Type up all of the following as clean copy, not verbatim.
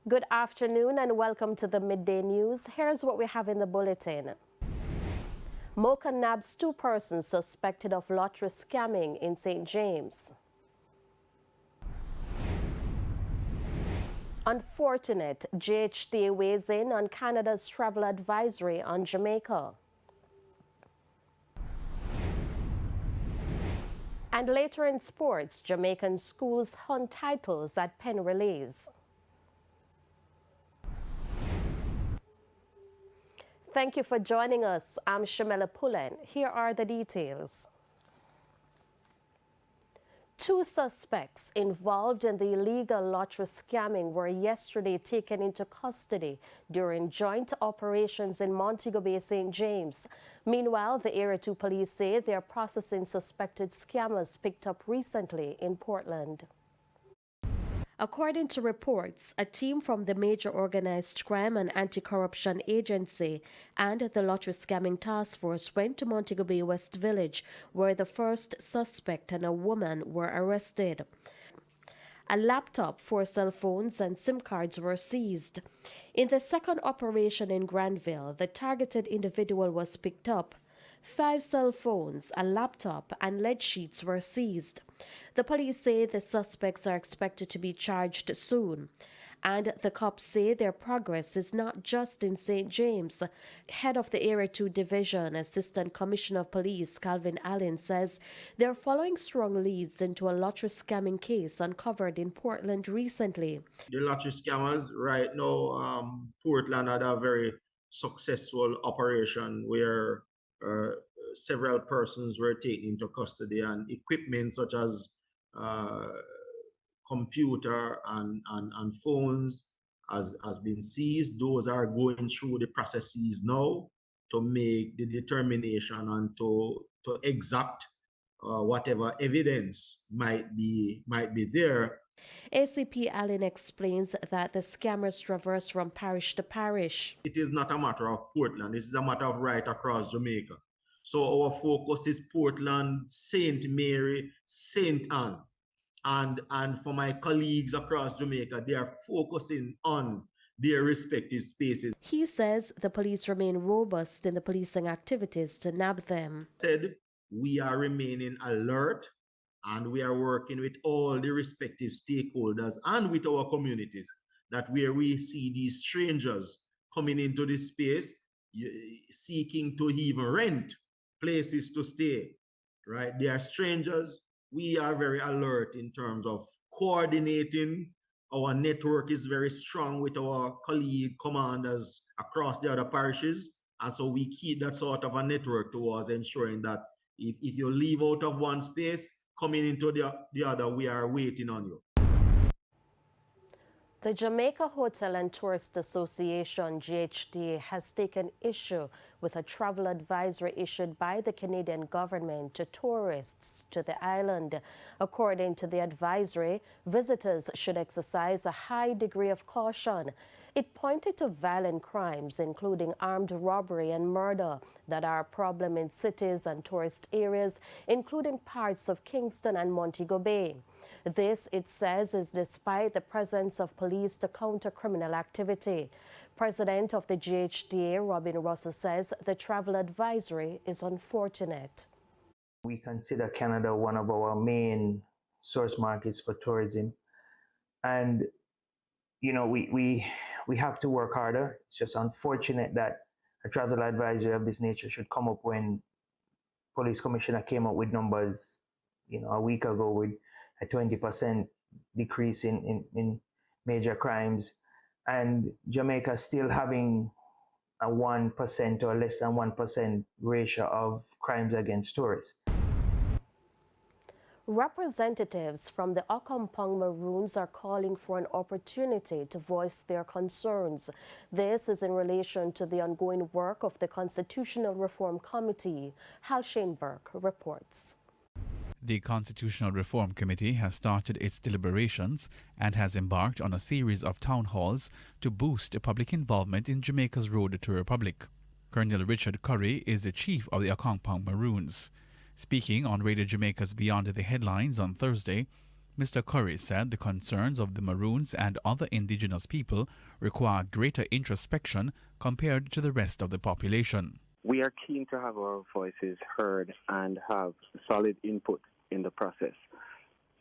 Good afternoon and welcome to the Midday News. Here's what we have in the bulletin. Mocha nabs 2 persons suspected of lottery scamming in St. James. Unfortunate, GHD weighs in on Canada's travel advisory on Jamaica. And later in sports, Jamaican schools hunt titles at pen relays. Thank you for joining us. I'm Shamela Pullen. Here are the details. 2 suspects involved in the illegal lottery scamming were yesterday taken into custody during joint operations in Montego Bay, St. James. Meanwhile, the Area 2 police say they are processing suspected scammers picked up recently in Portland. According to reports, a team from the Major Organized Crime and Anti-Corruption Agency and the Lottery Scamming Task Force went to Montego Bay West Village, where the first suspect and a woman were arrested. A laptop, 4 cell phones, and SIM cards were seized. In the second operation in Granville, the targeted individual was picked up. 5 cell phones, a laptop, and lead sheets were seized. The police say the suspects are expected to be charged soon. And the cops say their progress is not just in St. James. Head of the Area 2 Division, Assistant Commissioner of Police Calvin Allen, says they're following strong leads into a lottery scamming case uncovered in Portland recently. The lottery scammers right now, Portland had a very successful operation where several persons were taken into custody, and equipment such as computer and phones has been seized. Those are going through the processes now to make the determination and to exact whatever evidence might be there. ACP Allen explains that the scammers traverse from parish to parish. It is not a matter of Portland, it is a matter of right across Jamaica. So our focus is Portland, St. Mary, St. Anne. And for my colleagues across Jamaica, they are focusing on their respective spaces. He says the police remain robust in the policing activities to nab them. We are remaining alert, and we are working with all the respective stakeholders and with our communities, that where we see these strangers coming into this space, seeking to even rent places to stay, right? They are strangers. We are very alert in terms of coordinating. Our network is very strong with our colleague commanders across the other parishes. And so we keep that sort of a network towards ensuring that if you leave out of one space, coming into the other, we are waiting on you. The Jamaica Hotel and Tourist Association, GHD, has taken issue with a travel advisory issued by the Canadian government to tourists to the island. According to the advisory, visitors should exercise a high degree of caution. It pointed to violent crimes, including armed robbery and murder, that are a problem in cities and tourist areas, including parts of Kingston and Montego Bay. This, it says, is despite the presence of police to counter criminal activity. President of the GHDA, Robin Russell, says the travel advisory is unfortunate. We consider Canada one of our main source markets for tourism. And, you know, we have to work harder. It's just unfortunate that a travel advisory of this nature should come up when police commissioner came up with numbers, you know, a week ago with a 20% decrease in major crimes, and Jamaica still having a 1% or less than 1% ratio of crimes against tourists. Representatives from the Accompong Maroons are calling for an opportunity to voice their concerns. This is in relation to the ongoing work of the Constitutional Reform Committee. Hal Shaneberg reports. The Constitutional Reform Committee has started its deliberations and has embarked on a series of town halls to boost public involvement in Jamaica's road to republic. Colonel Richard Curry is the chief of the Accompong Maroons. Speaking on Radio Jamaica's Beyond the Headlines on Thursday, Mr. Curry said the concerns of the Maroons and other indigenous people require greater introspection compared to the rest of the population. We are keen to have our voices heard and have solid input in the process,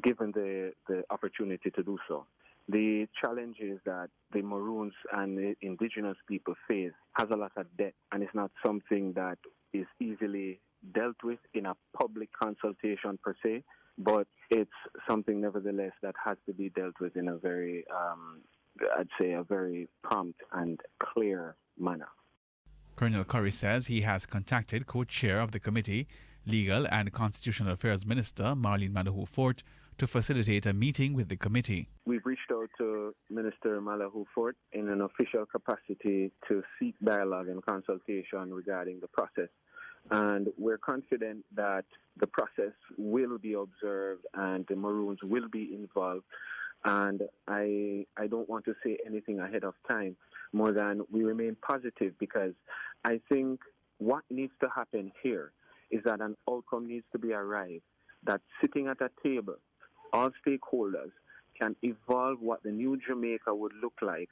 given the opportunity to do so. The challenges that the Maroons and the indigenous people face has a lot of depth, and it's not something that is easily dealt with in a public consultation per se, but it's something nevertheless that has to be dealt with in a very, I'd say, a very prompt and clear manner. Colonel Curry says he has contacted co-chair of the committee, Legal and Constitutional Affairs Minister Marlene Malahou Fort, to facilitate a meeting with the committee. We've reached out to Minister Malahou Fort in an official capacity to seek dialogue and consultation regarding the process. And we're confident that the process will be observed and the Maroons will be involved. And I don't want to say anything ahead of time more than we remain positive, because I think what needs to happen here is that an outcome needs to be arrived, that sitting at a table, all stakeholders can evolve what the new Jamaica would look like,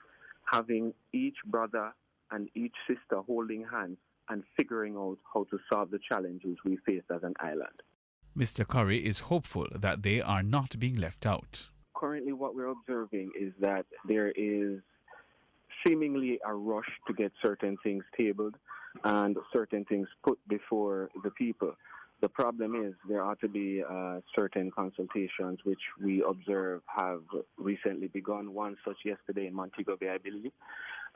having each brother and each sister holding hands and figuring out how to solve the challenges we face as an island. Mr. Curry is hopeful that they are not being left out. Currently, what we're observing is that there is seemingly a rush to get certain things tabled and certain things put before the people. The problem is there ought to be certain consultations which we observe have recently begun. One such yesterday in Montego Bay, I believe.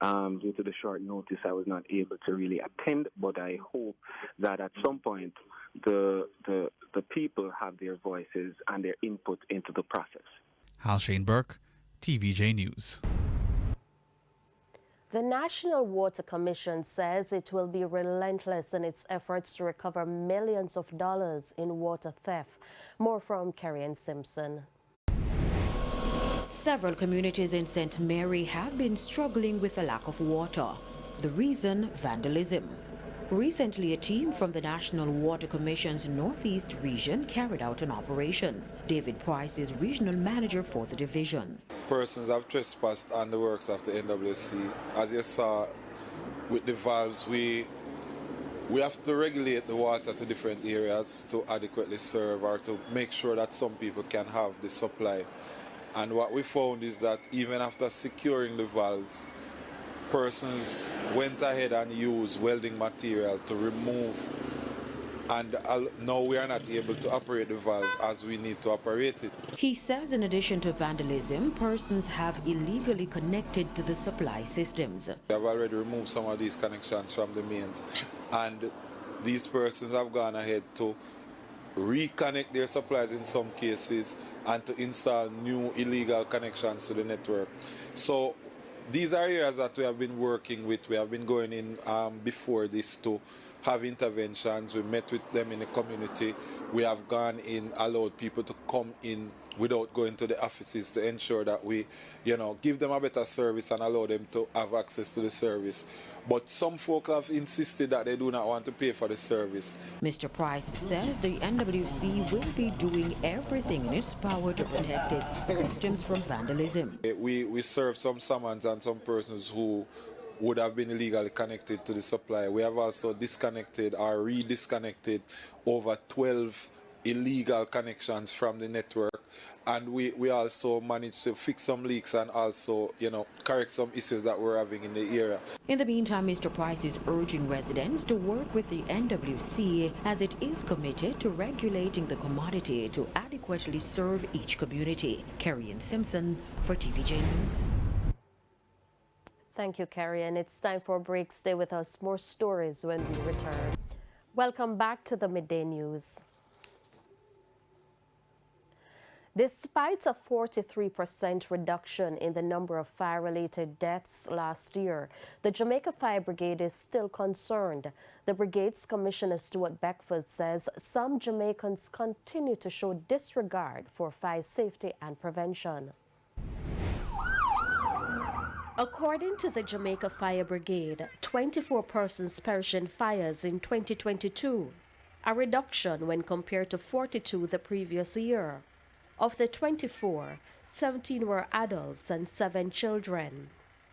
Due to the short notice, I was not able to really attend, but I hope that at some point the people have their voices and their input into the process. Hal Shane Burke, TVJ News. The National Water Commission says it will be relentless in its efforts to recover millions of dollars in water theft. More from Kerry Simpson. Several communities in St. Mary have been struggling with a lack of water. The reason, vandalism. Recently, a team from the National Water Commission's Northeast region carried out an operation. David Price is regional manager for the division. Persons have trespassed on the works of the NWC. As you saw with the valves, we have to regulate the water to different areas to adequately serve or to make sure that some people can have the supply. And what we found is that even after securing the valves, persons went ahead and used welding material to remove, and now we are not able to operate the valve as we need to operate it. He says in addition to vandalism, persons have illegally connected to the supply systems. We have already removed some of these connections from the mains, and these persons have gone ahead to reconnect their supplies in some cases and to install new illegal connections to the network. So these are areas that we have been working with. We have been going in before this to have interventions. We met with them in the community. We have gone in, allowed people to come in without going to the offices to ensure that we, give them a better service and allow them to have access to the service. But some folk have insisted that they do not want to pay for the service. Mr. Price says the NWC will be doing everything in its power to protect its systems from vandalism. We served some summons and some persons who would have been illegally connected to the supply. We have also disconnected or redisconnected over 12 illegal connections from the network. And we also managed to fix some leaks and also, correct some issues that we're having in the area. In the meantime, Mr. Price is urging residents to work with the NWC as it is committed to regulating the commodity to adequately serve each community. Kerry Simpson for TVJ News. Thank you, Kerry. And it's time for a break. Stay with us. More stories when we return. Welcome back to the Midday News. Despite a 43% reduction in the number of fire-related deaths last year, the Jamaica Fire Brigade is still concerned. The brigade's Commissioner Stuart Beckford says some Jamaicans continue to show disregard for fire safety and prevention. According to the Jamaica Fire Brigade, 24 persons perished in fires in 2022, a reduction when compared to 42 the previous year. Of the 24, 17 were adults and 7 children.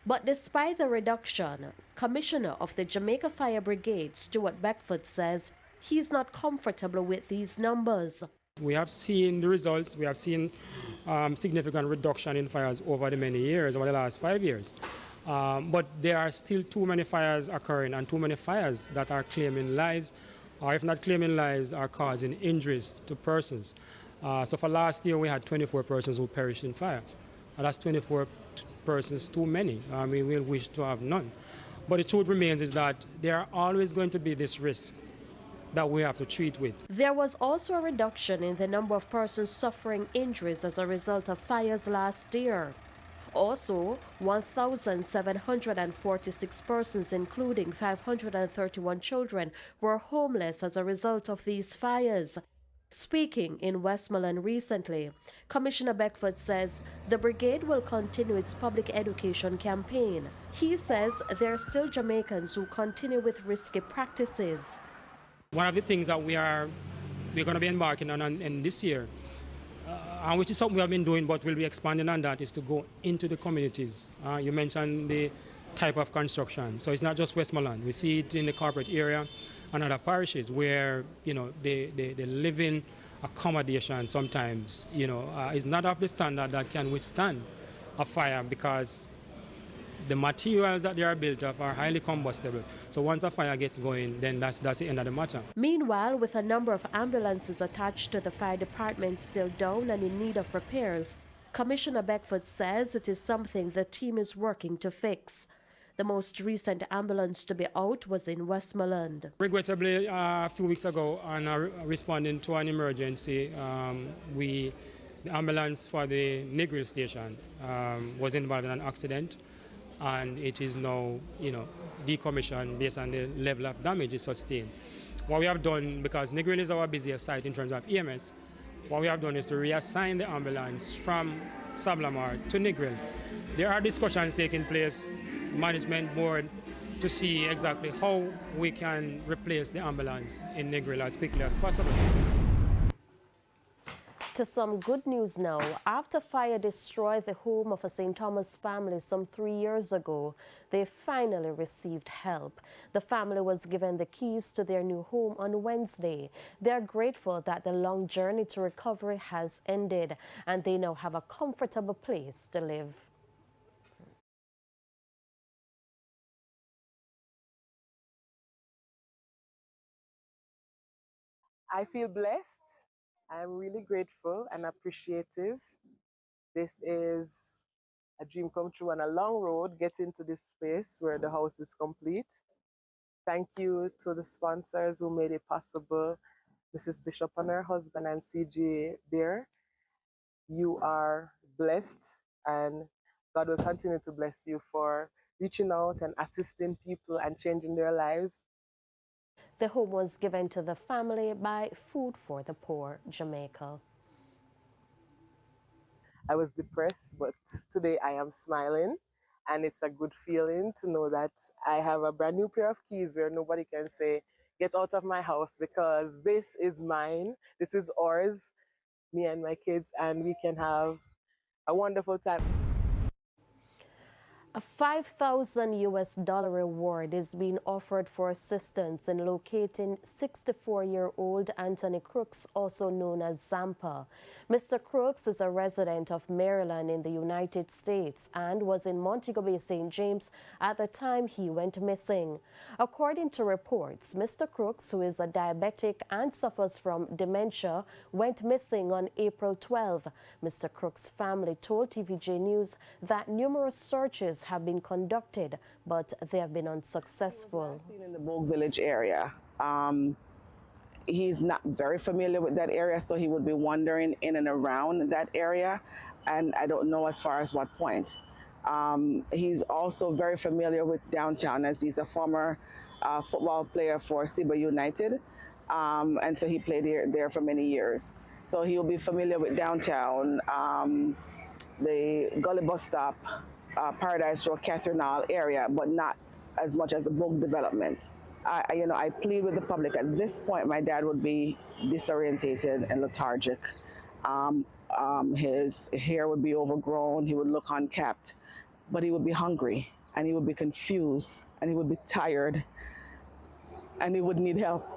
But despite the reduction, Commissioner of the Jamaica Fire Brigade, Stuart Beckford, says he's not comfortable with these numbers. We have seen the results. We have seen significant reduction in fires over the many years, over the last 5 years. But there are still too many fires occurring and too many fires that are claiming lives, or if not claiming lives, are causing injuries to persons. So for last year, we had 24 persons who perished in fires. And that's 24 persons too many. I mean, we'll wish to have none. But the truth remains is that there are always going to be this risk that we have to treat with. There was also a reduction in the number of persons suffering injuries as a result of fires last year. Also, 1,746 persons, including 531 children, were homeless as a result of these fires. Speaking in Westmoreland recently, Commissioner Beckford says the brigade will continue its public education campaign. He says there are still Jamaicans who continue with risky practices. One of the things that we're going to be embarking on in this year, and which is something we have been doing but we'll be expanding on that, is to go into the communities. You mentioned the type of construction. So it's not just Westmoreland. We see it in the corporate area and other parishes where, the living accommodation sometimes, is not of the standard that can withstand a fire because the materials that they are built of are highly combustible. So once a fire gets going, then that's the end of the matter. Meanwhile, with a number of ambulances attached to the fire department still down and in need of repairs, Commissioner Beckford says it is something the team is working to fix. The most recent ambulance to be out was in Westmoreland. Regrettably, a few weeks ago, on responding to an emergency, the ambulance for the Negril station was involved in an accident, and it is now, decommissioned based on the level of damage it sustained. What we have done, because Negril is our busiest site in terms of EMS, what we have done is to reassign the ambulance from Sablamar to Negril. There are discussions taking place, management board, to see exactly how we can replace the ambulance in Negril as quickly as possible. To some good news now. After fire destroyed the home of a St. Thomas family some 3 years ago, they finally received help. The family was given the keys to their new home on Wednesday. They are grateful that the long journey to recovery has ended and they now have a comfortable place to live. I feel blessed. I'm really grateful and appreciative. This is a dream come true and a long road getting to this space where the house is complete. Thank you to the sponsors who made it possible, Mrs. Bishop and her husband and CJ Bear. You are blessed and God will continue to bless you for reaching out and assisting people and changing their lives. The home was given to the family by Food for the Poor Jamaica. I was depressed, but today I am smiling, and it's a good feeling to know that I have a brand new pair of keys where nobody can say, get out of my house, because this is mine, this is ours, me and my kids, and we can have a wonderful time. A $5,000 reward is being offered for assistance in locating 64-year-old Anthony Crooks, also known as Zampa. Mr. Crooks is a resident of Maryland in the United States and was in Montego Bay, St. James at the time he went missing. According to reports, Mr. Crooks, who is a diabetic and suffers from dementia, went missing on April 12. Mr. Crooks' family told TVJ News that numerous searches have been conducted, but they have been unsuccessful. In the Bogue Village area. He's not very familiar with that area, so he would be wandering in and around that area, and I don't know as far as what point. He's also very familiar with downtown, as he's a former football player for Ciba United, and so he played there for many years. So he'll be familiar with downtown, the Gully Bus Stop, Paradise Road, Catherine Hall area, but not as much as the Bogue development. I plead with the public. At this point, my dad would be disorientated and lethargic. His hair would be overgrown. He would look unkept, but he would be hungry and he would be confused and he would be tired and he would need help.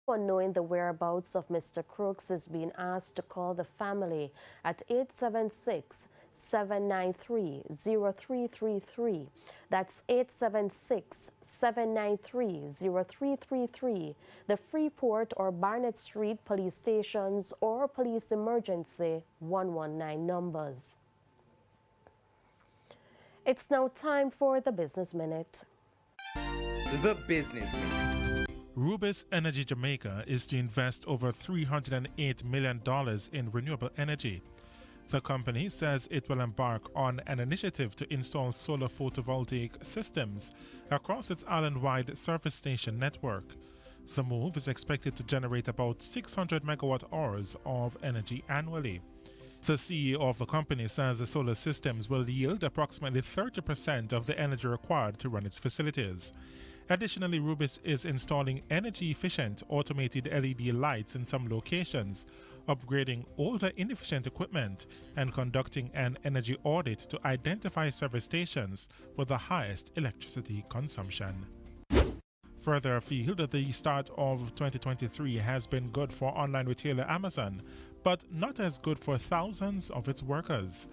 On knowing the whereabouts of Mr. Crooks is being asked to call the family at 876-793-0333. That's 876-793-0333. The Freeport or Barnett Street police stations or police emergency 119 numbers. It's now time for the Business Minute. The Business Minute. Rubis Energy Jamaica is to invest over $308 million in renewable energy. The company says it will embark on an initiative to install solar photovoltaic systems across its island-wide service station network. The move is expected to generate about 600 megawatt-hours of energy annually. The CEO of the company says the solar systems will yield approximately 30% of the energy required to run its facilities. Additionally, Rubis is installing energy-efficient automated LED lights in some locations, upgrading older inefficient equipment, and conducting an energy audit to identify service stations with the highest electricity consumption. Further afield, the start of 2023 has been good for online retailer Amazon, but not as good for thousands of its workers.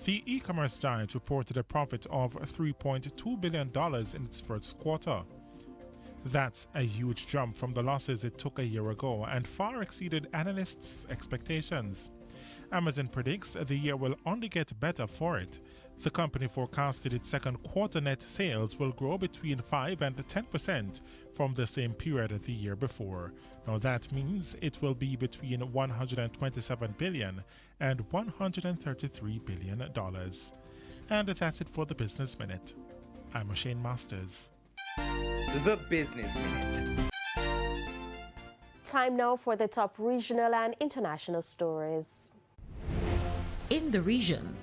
The e-commerce giant reported a profit of $3.2 billion in its first quarter. That's a huge jump from the losses it took a year ago and far exceeded analysts' expectations. Amazon predicts the year will only get better for it. The company forecasted its second quarter net sales will grow between 5 and 10% from the same period the year before. Now that means it will be between $127 billion and $133 billion. And that's it for the Business Minute. I'm O'Shane Masters. The Business Minute. Time now for the top regional and international stories. In the region,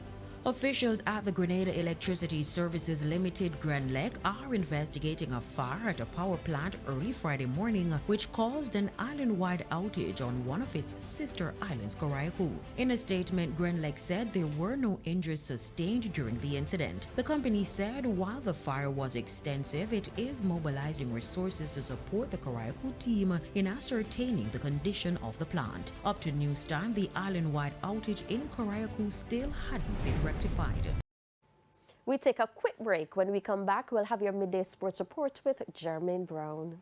officials at the Grenada Electricity Services Limited Grand Lake are investigating a fire at a power plant early Friday morning, which caused an island-wide outage on one of its sister islands, Coraiku. In a statement, Grand Lake said there were no injuries sustained during the incident. The company said while the fire was extensive, it is mobilizing resources to support the Coraiku team in ascertaining the condition of the plant. Up to news time, the island-wide outage in Coraiku still hadn't been rectified. We take a quick break. When we come back, we'll have your midday sports report with Jermaine Brown.